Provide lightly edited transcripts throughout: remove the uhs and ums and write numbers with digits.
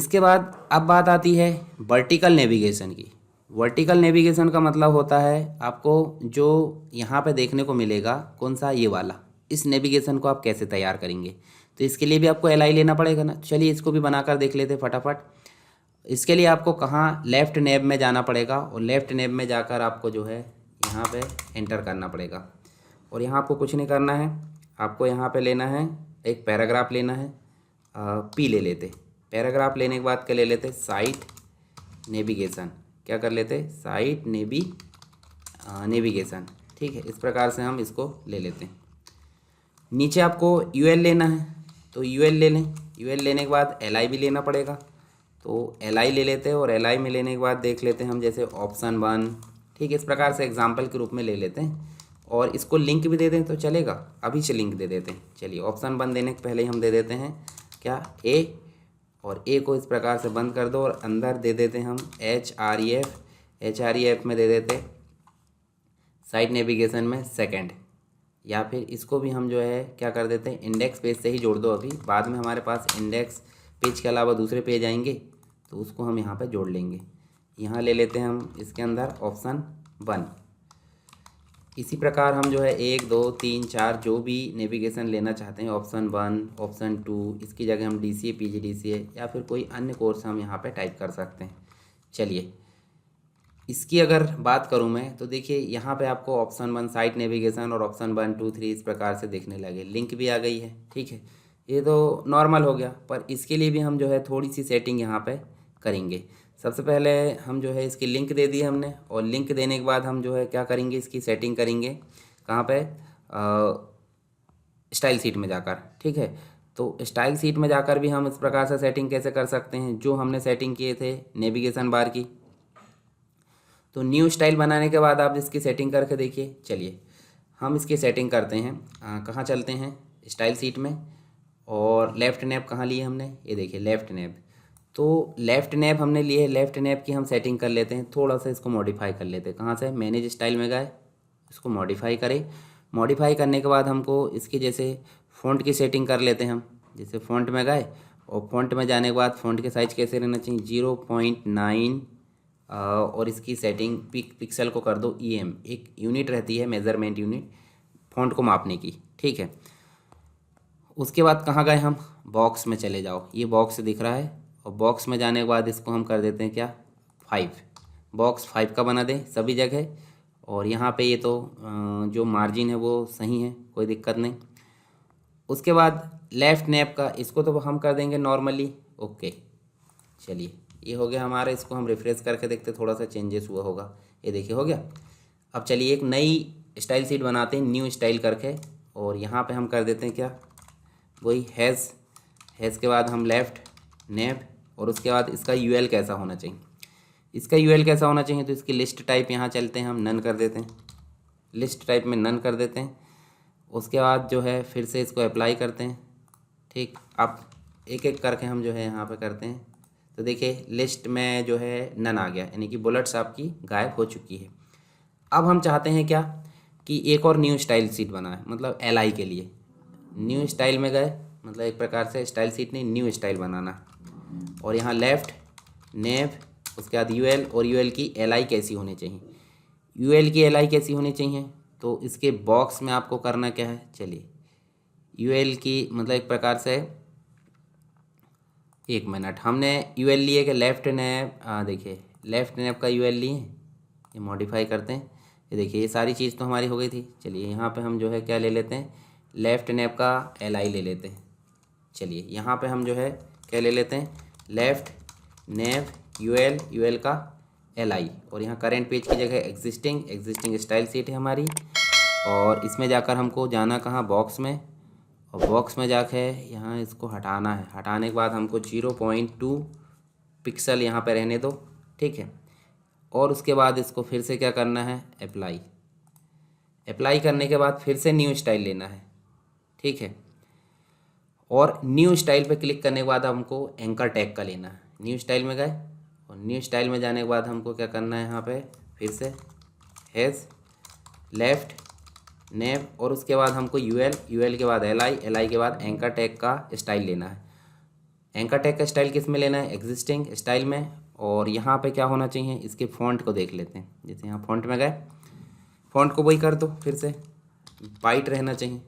इसके बाद अब बात आती है वर्टिकल नेविगेशन की। वर्टिकल नेविगेशन का मतलब होता है आपको जो यहाँ पे देखने को मिलेगा कौन सा, ये वाला, इस नेविगेशन को आप कैसे तैयार करेंगे। तो इसके लिए भी आपको एल आई लेना पड़ेगा ना। चलिए इसको भी बनाकर देख लेते फटाफट। इसके लिए आपको कहाँ, लेफ़्ट नैब में जाना पड़ेगा और लेफ़्ट नैब में जाकर आपको जो है यहाँ पे एंटर करना पड़ेगा। और यहाँ आपको कुछ नहीं करना है, आपको यहाँ पे लेना है एक पैराग्राफ लेना है, पी ले लेते। पैराग्राफ लेने के बाद क्या ले लेते, साइट नेविगेशन, क्या कर लेते, साइट नेविगेशन। ठीक है, इस प्रकार से हम इसको ले लेते हैं। नीचे आपको यूएल लेना है तो यूएल ले लें। यूएल लेने के बाद एलआई भी लेना पड़ेगा तो एलआई ले लेते हैं। और एलआई में लेने के बाद देख लेते हैं हम जैसे ऑप्शन 1, ठीक है, इस प्रकार से एग्जाम्पल के रूप में ले लेते हैं। और इसको लिंक भी दे दें तो चलेगा, अभी से लिंक दे देते हैं। चलिए ऑप्शन 1 देने के पहले ही हम दे देते हैं क्या, ए, और ए को इस प्रकार से बंद कर दो और अंदर दे देते हैं हम एच आर ई एफ में दे देते साइट नेविगेशन में सेकंड। या फिर इसको भी हम जो है क्या कर देते हैं, इंडेक्स पेज से ही जोड़ दो। अभी बाद में हमारे पास इंडेक्स पेज के अलावा दूसरे पेज आएंगे तो उसको हम यहाँ पे जोड़ लेंगे। यहाँ ले लेते हैं हम इसके अंदर ऑप्शन 1। इसी प्रकार हम जो है 1, 2, 3, 4 जो भी नेविगेशन लेना चाहते हैं, ऑप्शन 1, ऑप्शन 2, इसकी जगह हम DCA, PGDCA या फिर कोई अन्य कोर्स हम यहाँ पे टाइप कर सकते हैं। चलिए इसकी अगर बात करूँ मैं तो देखिए यहाँ पे आपको ऑप्शन 1 साइट नेविगेशन और ऑप्शन 1, 2, 3 इस प्रकार से देखने लगे। लिंक भी आ गई है, ठीक है, ये तो नॉर्मल हो गया। पर इसके लिए भी हम जो है थोड़ी सी सेटिंग यहाँ पे करेंगे। सबसे पहले हम जो है इसकी लिंक दे दी हमने, और लिंक देने के बाद हम जो है क्या करेंगे, इसकी सेटिंग करेंगे कहाँ पे, स्टाइल सीट में जाकर। ठीक है, तो स्टाइल सीट में जाकर भी हम इस प्रकार से सेटिंग कैसे कर सकते हैं, जो हमने सेटिंग किए थे नेविगेशन बार की। तो न्यू स्टाइल बनाने के बाद आप इसकी सेटिंग करके देखिए। चलिए हम इसकी सेटिंग करते हैं, कहाँ चलते हैं, स्टाइल सीट में। और लेफ़्ट नैब कहाँ लिए हमने, ये देखिए लेफ़्ट नैब। तो लेफ़्ट नैब हमने लिए, लेफ़्ट नैब की हम सेटिंग कर लेते हैं। थोड़ा सा इसको मॉडिफाई कर लेते हैं। कहाँ से, मैनेज स्टाइल में गए, इसको मॉडिफाई करें। मॉडिफाई करने के बाद हमको इसकी जैसे फ़ॉन्ट की सेटिंग कर लेते हैं हम। जैसे फ़ॉन्ट में गए और फ़ॉन्ट में जाने के बाद फ़ॉन्ट के साइज़ कैसे रहना चाहिए, 0.9, और इसकी सेटिंग पिक्सल को कर दो EM, एक यूनिट रहती है मेज़रमेंट यूनिट फ़ॉन्ट को मापने की। ठीक है, उसके बाद कहाँ गए हम, बॉक्स में चले जाओ, ये बॉक्स दिख रहा है। और बॉक्स में जाने के बाद इसको हम कर देते हैं क्या, 5, बॉक्स 5 का बना दें सभी जगह। और यहाँ पे ये तो जो मार्जिन है वो सही है, कोई दिक्कत नहीं। उसके बाद लेफ़्ट नैब का इसको तो हम कर देंगे नॉर्मली, ओके। चलिए ये हो गया हमारा, इसको हम रिफ्रेश करके देखते थोड़ा सा चेंजेस हुआ होगा। ये देखिए हो गया। अब चलिए एक नई स्टाइल सीट बनाते हैं, न्यू स्टाइल करके। और यहाँ पे हम कर देते हैं क्या, वही हैज़ के बाद हम लेफ़्ट नैब, और उसके बाद इसका यूएल कैसा होना चाहिए। इसका यूएल कैसा होना चाहिए तो इसकी लिस्ट टाइप यहाँ चलते हैं, हम नन कर देते हैं, लिस्ट टाइप में नन कर देते हैं। उसके बाद जो है फिर से इसको अप्लाई करते हैं। ठीक, अब एक एक करके हम जो है यहाँ पे करते हैं। तो देखिए लिस्ट में जो है नन आ गया, यानी कि बुलेट्स आपकी गायब हो चुकी है। अब हम चाहते हैं क्या कि एक और न्यू स्टाइल सीट बनाए, मतलब LI के लिए न्यू स्टाइल में गए, मतलब एक प्रकार से स्टाइल सीट नहीं, न्यू स्टाइल बनाना। और यहाँ लेफ़्ट नैब, उसके बाद यूएल, और यूएल की LI कैसी होनी चाहिए, यूएल की LI कैसी होनी चाहिए। तो इसके बॉक्स में आपको करना क्या है, चलिए यूएल की मतलब एक प्रकार से, एक मिनट, हमने यूएल लिए कि लेफ़्ट नैब, देखिए लेफ़्ट नैब का यूएल लिए, ये मॉडिफाई करते हैं। ये देखिए ये सारी चीज़ तो हमारी हो गई थी। चलिए यहाँ पे हम जो है क्या ले लेते हैं, लेफ़्ट नैब का LI ले लेते हैं। चलिए यहाँ पे हम जो है क्या ले लेते हैं, लेफ़्ट नैब यूएल का LI, और यहाँ करेंट पेज की जगह एग्जिस्टिंग स्टाइल सीट है हमारी। और इसमें जाकर हमको जाना कहाँ, बॉक्स में। और बॉक्स में जाके यहाँ इसको हटाना है। हटाने के बाद हमको 0.2 पिक्सल यहाँ पे रहने दो, ठीक है। और उसके बाद इसको फिर से क्या करना है, अप्लाई करने के बाद फिर से न्यू स्टाइल लेना है, ठीक है। और न्यू स्टाइल पे क्लिक करने के बाद हमको एंकर टैग का लेना है। न्यू स्टाइल में गए, और न्यू स्टाइल में जाने के बाद हमको क्या करना है, यहाँ पे फिर से हैज़ लेफ़्ट नैब, और उसके बाद हमको यूएल के बाद LI के बाद एंकर टैग का स्टाइल लेना है। एंकर टैग का स्टाइल किस में लेना है, एग्जिस्टिंग स्टाइल में। और यहाँ पे क्या होना चाहिए, इसके फॉन्ट को देख लेते हैं। जैसे यहाँ फॉन्ट में गए, फॉन्ट को वही कर दो, फिर से वाइट रहना चाहिए,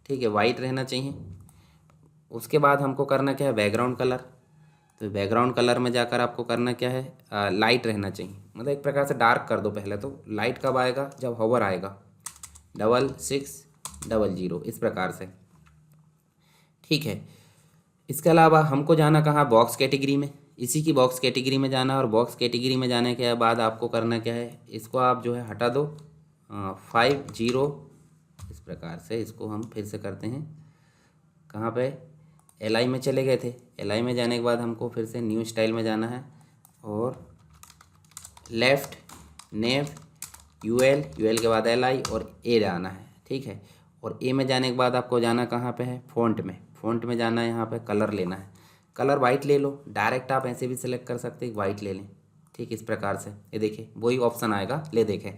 ठीक है, वाइट रहना चाहिए। उसके बाद हमको करना क्या है, बैकग्राउंड कलर। तो बैकग्राउंड कलर में जाकर आपको करना क्या है, लाइट रहना चाहिए, मतलब एक प्रकार से डार्क कर दो पहले। तो लाइट कब आएगा, जब हॉवर आएगा 6600 इस प्रकार से, ठीक है। इसके अलावा हमको जाना कहाँ, बॉक्स कैटेगरी में, इसी की बॉक्स कैटेगरी में जाना। और बॉक्स कैटेगरी में जाने के बाद आपको करना क्या है, इसको आप जो है हटा दो 50 इस प्रकार से। इसको हम फिर से करते हैं, कहाँ पे, LI में चले गए थे। LI में जाने के बाद हमको फिर से न्यू स्टाइल में जाना है और लेफ़्ट नेव UL के बाद LI और A जाना है, ठीक है। और A में जाने के बाद आपको जाना कहाँ पे है, फ़ॉन्ट में। फ़ॉन्ट में जाना है, यहाँ पे कलर लेना है, कलर वाइट ले लो। डायरेक्ट आप ऐसे भी सिलेक्ट कर सकते हैं, वाइट ले लें, ठीक, इस प्रकार से। ये देखिए वही ऑप्शन आएगा, ले देखें,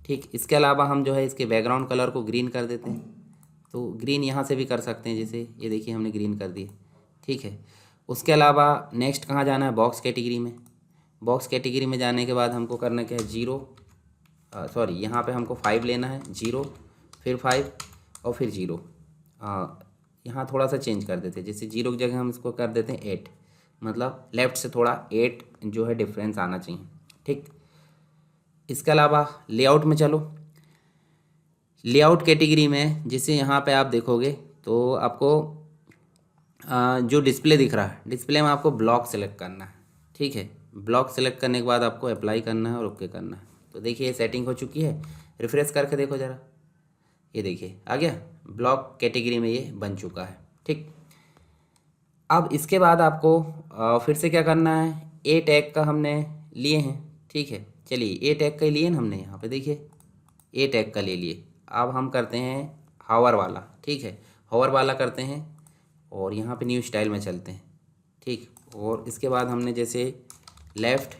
ठीक। इसके अलावा हम जो है इसके बैकग्राउंड कलर को ग्रीन कर देते हैं। तो ग्रीन यहाँ से भी कर सकते हैं, जैसे ये देखिए हमने ग्रीन कर दिए, ठीक है। उसके अलावा नेक्स्ट कहाँ जाना है, बॉक्स कैटेगरी में। बॉक्स कैटेगरी में जाने के बाद हमको करना क्या है, यहाँ पे हमको 5 लेना है, 0 फिर 5 और फिर 0। यहाँ थोड़ा सा चेंज कर देते हैं, जैसे 0 की जगह हम इसको कर देते हैं 8, मतलब लेफ़्ट से थोड़ा 8 जो है डिफरेंस आना चाहिए, ठीक। इसके अलावा लेआउट में चलो। लेआउट कैटेगरी में जैसे यहाँ पे आप देखोगे तो आपको जो डिस्प्ले दिख रहा है, डिस्प्ले में आपको ब्लॉक सेलेक्ट करना है, ठीक है। ब्लॉक सेलेक्ट करने के बाद आपको अप्लाई करना है और ओके करना है। तो देखिए सेटिंग हो चुकी है, रिफ्रेश करके देखो ज़रा, ये देखिए आ गया, ब्लॉक कैटेगरी में ये बन चुका है, ठीक। अब इसके बाद आपको फिर से क्या करना है, ए टैग का हमने लिए हैं, ठीक है। चलिए ए टैग का लिए ना हमने, यहाँ पे देखिए ए टैग का ले लिए। अब हम करते हैं हावर वाला, ठीक है, हावर वाला करते हैं और यहाँ पे न्यू स्टाइल में चलते हैं, ठीक। और इसके बाद हमने जैसे लेफ़्ट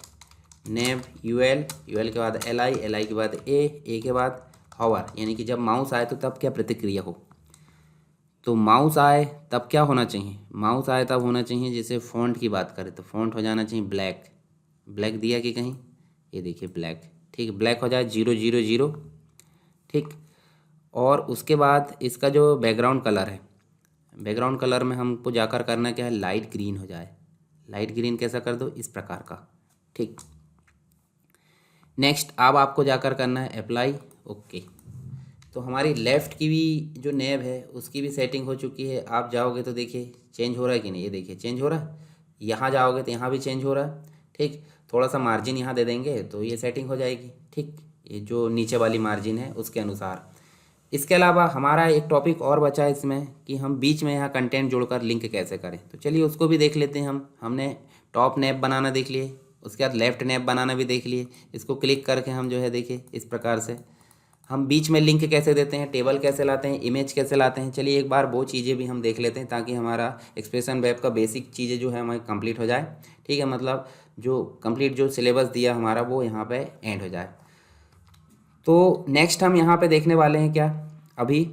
नेव UL के बाद LI के बाद A के बाद हावर, यानी कि जब माउस आए तो तब क्या प्रतिक्रिया हो। तो माउस आए तब क्या होना चाहिए, माउस आए तब होना चाहिए, जैसे फ़ॉन्ट की बात करें तो फ़ॉन्ट हो जाना चाहिए ब्लैक। ब्लैक दिया कि कहीं, ये देखिए ब्लैक, ठीक, ब्लैक हो जाए 000, ठीक। और उसके बाद इसका जो बैकग्राउंड कलर है, बैकग्राउंड कलर में हमको जाकर करना क्या है, लाइट ग्रीन हो जाए। लाइट ग्रीन कैसा कर दो, इस प्रकार का, ठीक। नेक्स्ट अब आपको जाकर करना है अप्लाई, ओके। तो हमारी लेफ़्ट की भी जो नेव है उसकी भी सेटिंग हो चुकी है। आप जाओगे तो देखिए चेंज हो रहा है कि नहीं, ये देखिए चेंज हो रहा है। यहाँ जाओगे तो यहाँ भी चेंज हो रहा है, ठीक। थोड़ा सा मार्जिन यहाँ दे देंगे तो ये सेटिंग हो जाएगी, ठीक, ये जो नीचे वाली मार्जिन है उसके अनुसार। इसके अलावा हमारा एक टॉपिक और बचा है इसमें कि हम बीच में यहाँ कंटेंट जोड़कर लिंक कैसे करें। तो चलिए उसको भी देख लेते हैं हमने टॉप नैप बनाना देख लिए, उसके बाद लेफ़्ट नैप बनाना भी देख लिए। इसको क्लिक करके हम जो है देखिए इस प्रकार से हम बीच में लिंक कैसे देते हैं, टेबल कैसे लाते हैं, इमेज कैसे लाते हैं। चलिए एक बार वो चीज़ें भी हम देख लेते हैं ताकि हमारा एक्सप्रेशन वेब का बेसिक चीज़ें जो है हमारी कंप्लीट हो जाए, ठीक है। मतलब जो कंप्लीट जो सिलेबस दिया हमारा वो यहाँ पे एंड हो जाए। तो नेक्स्ट हम यहाँ पे देखने वाले हैं क्या, अभी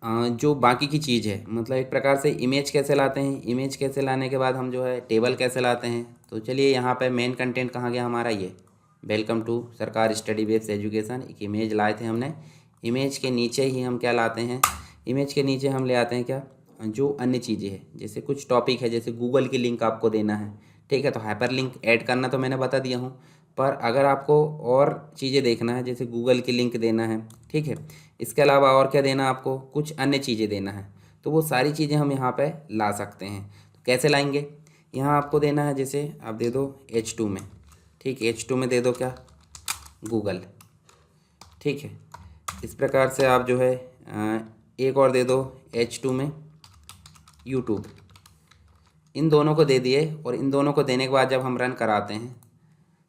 जो बाकी की चीज़ है, मतलब एक प्रकार से इमेज कैसे लाते हैं, इमेज कैसे लाने के बाद हम जो है टेबल कैसे लाते हैं। तो चलिए यहाँ पे मेन कंटेंट कहाँ गया हमारा, ये वेलकम टू सरकार स्टडी बेस्ड एजुकेशन, एक इमेज लाए थे हमने। इमेज के नीचे ही हम क्या लाते हैं, इमेज के नीचे हम ले आते हैं क्या, जो अन्य चीज़ें हैं, जैसे कुछ टॉपिक है, जैसे गूगल की लिंक आपको देना है, ठीक है। तो हाइपर लिंक ऐड करना तो मैंने बता दिया हूँ, पर अगर आपको और चीज़ें देखना है, जैसे गूगल की लिंक देना है, ठीक है। इसके अलावा और क्या देना आपको, कुछ अन्य चीज़ें देना है, तो वो सारी चीज़ें हम यहाँ पे ला सकते हैं। तो कैसे लाएंगे, यहाँ आपको देना है, जैसे आप दे दो H2 में, ठीक, H2 में दे दो क्या, गूगल, ठीक है। इस प्रकार से आप जो है एक और दे दो H2 में यूट्यूब। इन दोनों को दे दिए और इन दोनों को देने के बाद जब हम रन कराते हैं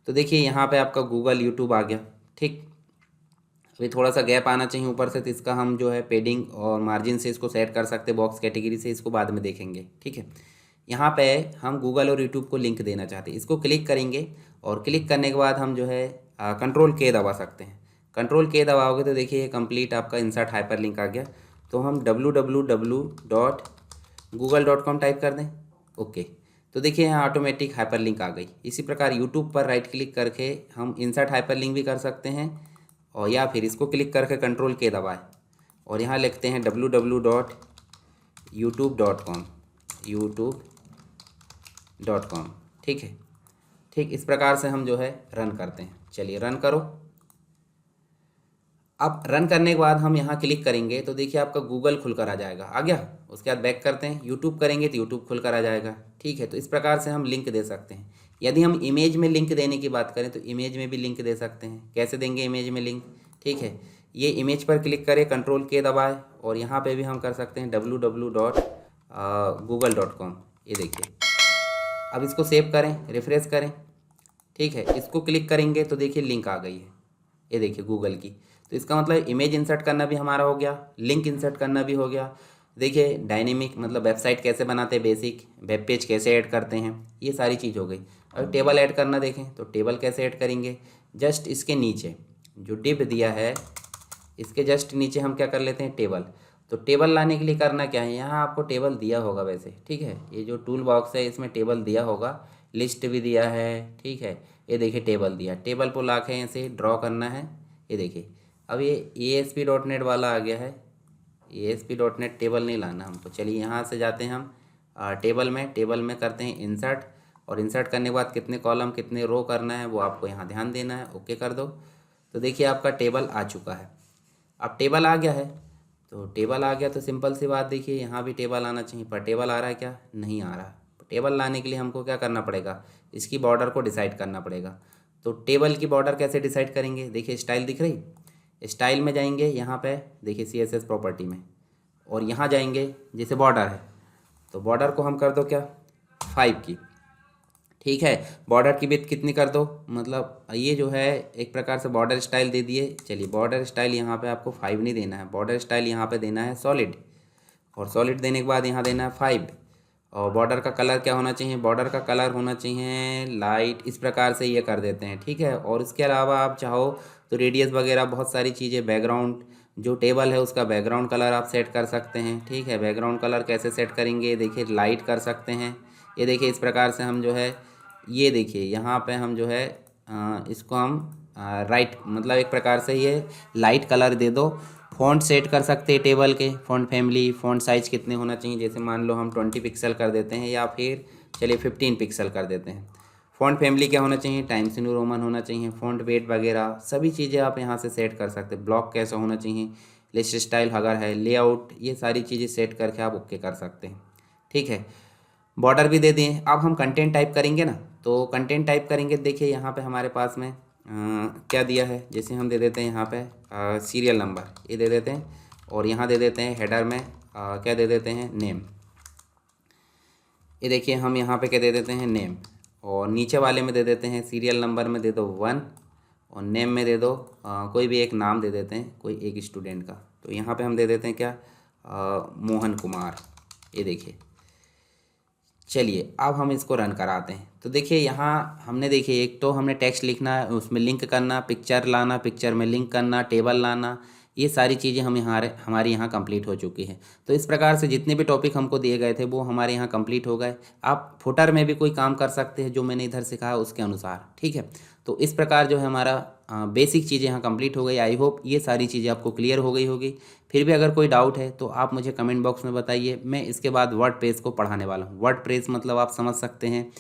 तो देखिए यहाँ पे आपका गूगल यूट्यूब आ गया, ठीक। अभी थोड़ा सा गैप आना चाहिए ऊपर से, तो इसका हम जो है पेडिंग और मार्जिन से इसको सेट कर सकते हैं बॉक्स कैटेगरी से, इसको बाद में देखेंगे, ठीक है। यहाँ पे हम गूगल और यूट्यूब को लिंक देना चाहते हैं, इसको क्लिक करेंगे और क्लिक करने के बाद हम जो है कंट्रोल के दबा सकते हैं। कंट्रोल के दबाओगे तो देखिए ये कंप्लीट आपका इंसर्ट हाइपर लिंक आ गया। तो हम www.google google.com टाइप कर दें। ओके, तो देखिए यहाँ ऑटोमेटिक हाइपरलिंक आ गई। इसी प्रकार यूट्यूब पर राइट क्लिक करके हम इंसर्ट हाइपरलिंक भी कर सकते हैं, और या फिर इसको क्लिक करके कंट्रोल के दबाएं और यहाँ लिखते हैं www.youtube.com, youtube.com। ठीक है, ठीक इस प्रकार से हम जो है रन करते हैं। चलिए रन करो। अब रन करने के बाद हम यहाँ क्लिक करेंगे तो देखिए आपका गूगल खुलकर आ जाएगा। आ गया? उसके बाद बैक करते हैं, यूट्यूब करेंगे तो यूट्यूब खुलकर आ जाएगा। ठीक है, तो इस प्रकार से हम लिंक दे सकते हैं। यदि हम इमेज में लिंक देने की बात करें तो इमेज में भी लिंक दे सकते हैं। कैसे देंगे इमेज में लिंक? ठीक है, ये इमेज पर क्लिक करें, कंट्रोल के दबाएं और यहाँ पे भी हम कर सकते हैं www.google.com। ये देखिए, अब इसको सेव करें, रिफ्रेश करें। ठीक है, इसको क्लिक करेंगे तो देखिए लिंक आ गई है, ये देखिए गूगल की। तो इसका मतलब इमेज इंसर्ट करना भी हमारा हो गया, लिंक इंसर्ट करना भी हो गया। देखिए डायनेमिक मतलब वेबसाइट कैसे बनाते हैं, बेसिक वेब पेज कैसे ऐड करते हैं, ये सारी चीज़ हो गई। अगर टेबल ऐड करना देखें तो टेबल कैसे ऐड करेंगे, जस्ट इसके नीचे जो डिव दिया है इसके जस्ट नीचे हम क्या कर लेते हैं, टेबल। तो टेबल लाने के लिए करना क्या है, यहाँ आपको टेबल दिया होगा वैसे। ठीक है, ये जो टूल बॉक्स है इसमें टेबल दिया होगा, लिस्ट भी दिया है। ठीक है, ये देखिए टेबल दिया, टेबल को ला के ऐसे ड्रॉ करना है। ये देखिए अब ये ASP.NET वाला आ गया है, ASP.NET टेबल नहीं लाना हमको। चलिए यहाँ से जाते हैं हम टेबल में करते हैं इंसर्ट, और इंसर्ट करने के बाद कितने कॉलम कितने रो करना है वो आपको यहाँ ध्यान देना है। ओके कर दो। तो देखिए आपका टेबल आ चुका है। अब टेबल आ गया है, तो टेबल आ गया तो सिंपल सी बात, देखिए यहाँ भी टेबल आना चाहिए, पर टेबल आ रहा है क्या? नहीं आ रहा। टेबल लाने के लिए हमको क्या करना पड़ेगा, इसकी बॉर्डर को डिसाइड करना पड़ेगा। तो टेबल की बॉर्डर कैसे डिसाइड करेंगे, देखिए स्टाइल दिख रही, स्टाइल में जाएंगे, यहाँ पे देखिए CSS प्रॉपर्टी में, और यहाँ जाएंगे जैसे बॉर्डर है तो बॉर्डर को हम कर दो क्या, 5 की। ठीक है, बॉर्डर की विड्थ कितनी कर दो, मतलब ये जो है एक प्रकार से बॉर्डर स्टाइल दे दिए। चलिए बॉर्डर स्टाइल यहाँ पे आपको 5 नहीं देना है, बॉर्डर स्टाइल यहाँ पे देना है सॉलिड, और सॉलिड देने के बाद यहाँ देना है 5। और बॉर्डर का कलर क्या होना चाहिए, बॉर्डर का कलर होना चाहिए लाइट। इस प्रकार से ये कर देते हैं। ठीक है, और इसके अलावा आप चाहो तो रेडियस वगैरह बहुत सारी चीज़ें, बैकग्राउंड जो टेबल है उसका बैकग्राउंड कलर आप सेट कर सकते हैं। ठीक है, बैकग्राउंड कलर कैसे सेट करेंगे, देखिए लाइट कर सकते हैं। ये देखिए इस प्रकार से हम जो है, ये देखिए यहाँ पे हम जो है इसको हम राइट मतलब एक प्रकार से ये लाइट कलर दे दो। फ़ॉन्ट सेट कर सकते हैं टेबल के, फ़ॉन्ट फैमिली, फ़ॉन्ट साइज़ कितने होना चाहिए, जैसे मान लो हम 20 पिक्सल कर देते हैं, या फिर चलिए 15 पिक्सल कर देते हैं। फ़ॉन्ट फैमिली क्या होना चाहिए, टाइम्स न्यू रोमन होना चाहिए, फ़ॉन्ट वेट वगैरह सभी चीज़ें आप यहाँ से सेट कर सकते हैं। ब्लॉक कैसा होना चाहिए, लिस्ट स्टाइल अगर है, लेआउट, ये सारी चीज़ें सेट करके आप ओके कर सकते हैं। ठीक है, बॉर्डर भी दे दिए। अब हम कंटेंट टाइप करेंगे ना, तो कंटेंट टाइप करेंगे, देखिए यहाँ पे हमारे पास में क्या दिया है, जैसे हम दे देते हैं यहाँ पे सीरियल नंबर, ये दे देते हैं, और यहाँ दे देते हैं हेडर में क्या दे देते हैं, नेम। ये देखिए हम यहाँ पे क्या दे देते हैं, नेम, और नीचे वाले में दे देते हैं सीरियल नंबर में दे दो 1, और नेम में दे दो कोई भी एक नाम दे देते हैं, कोई एक स्टूडेंट का। तो यहाँ पे हम दे देते हैं क्या, मोहन कुमार। ये देखिए, चलिए अब हम इसको रन कराते हैं। तो देखिए यहाँ हमने देखिए एक तो हमने टेक्स्ट लिखना है, उसमें लिंक करना, पिक्चर लाना, पिक्चर में लिंक करना, टेबल लाना, ये सारी चीज़ें हम हमारे यहाँ कंप्लीट हो चुकी है। तो इस प्रकार से जितने भी टॉपिक हमको दिए गए थे वो हमारे यहाँ कंप्लीट हो गए। आप फुटर में भी कोई काम कर सकते हैं जो मैंने इधर सिखाया उसके अनुसार। ठीक है, तो इस प्रकार जो है हमारा बेसिक चीज़ें यहाँ कंप्लीट हो गई। आई होप ये सारी चीज़ें आपको क्लियर हो गई होगी। फिर भी अगर कोई डाउट है तो आप मुझे कमेंट बॉक्स में बताइए। मैं इसके बाद वर्डप्रेस को पढ़ाने वाला हूँ। वर्डप्रेस मतलब आप समझ सकते हैं,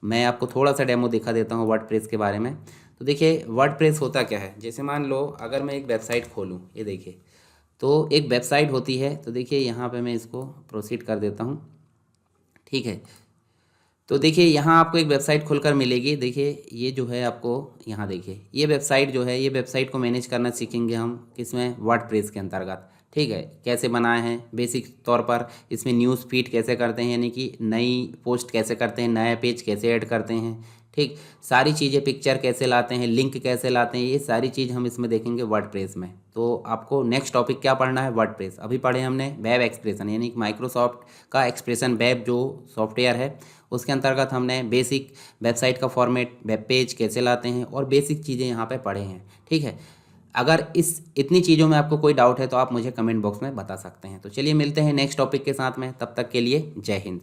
मैं आपको थोड़ा सा डेमो दिखा देता हूँ वर्डप्रेस के बारे में। तो देखिए वर्डप्रेस होता क्या है, जैसे मान लो अगर मैं एक वेबसाइट खोलूँ, ये देखिए, तो एक वेबसाइट होती है। तो देखिए यहाँ पे मैं इसको प्रोसीड कर देता हूँ। ठीक है, तो देखिए यहाँ आपको एक वेबसाइट खुलकर मिलेगी। देखिए ये जो है आपको यहाँ देखिए ये वेबसाइट जो है, ये वेबसाइट को मैनेज करना सीखेंगे हम किसमें, वर्डप्रेस के अंतर्गत। ठीक है, कैसे बनाए हैं बेसिक तौर पर, इसमें न्यूज़ फीड कैसे करते हैं, यानी कि नई पोस्ट कैसे करते हैं, नया पेज कैसे ऐड करते हैं। ठीक, सारी चीज़ें, पिक्चर कैसे लाते हैं, लिंक कैसे लाते हैं, ये सारी चीज़ हम इसमें देखेंगे वर्डप्रेस में। तो आपको नेक्स्ट टॉपिक क्या पढ़ना है, वर्डप्रेस। अभी पढ़े हमने वेब एक्सप्रेशन, यानी कि माइक्रोसॉफ्ट का एक्सप्रेशन वेब जो सॉफ्टवेयर है उसके अंतर्गत हमने बेसिक वेबसाइट का फॉर्मेट, वेब पेज कैसे लाते हैं और बेसिक चीज़ें यहाँ पे पढ़े हैं। ठीक है, अगर इस इतनी चीज़ों में आपको कोई डाउट है तो आप मुझे कमेंट बॉक्स में बता सकते हैं। तो चलिए मिलते हैं नेक्स्ट टॉपिक के साथ में, तब तक के लिए जय हिंद।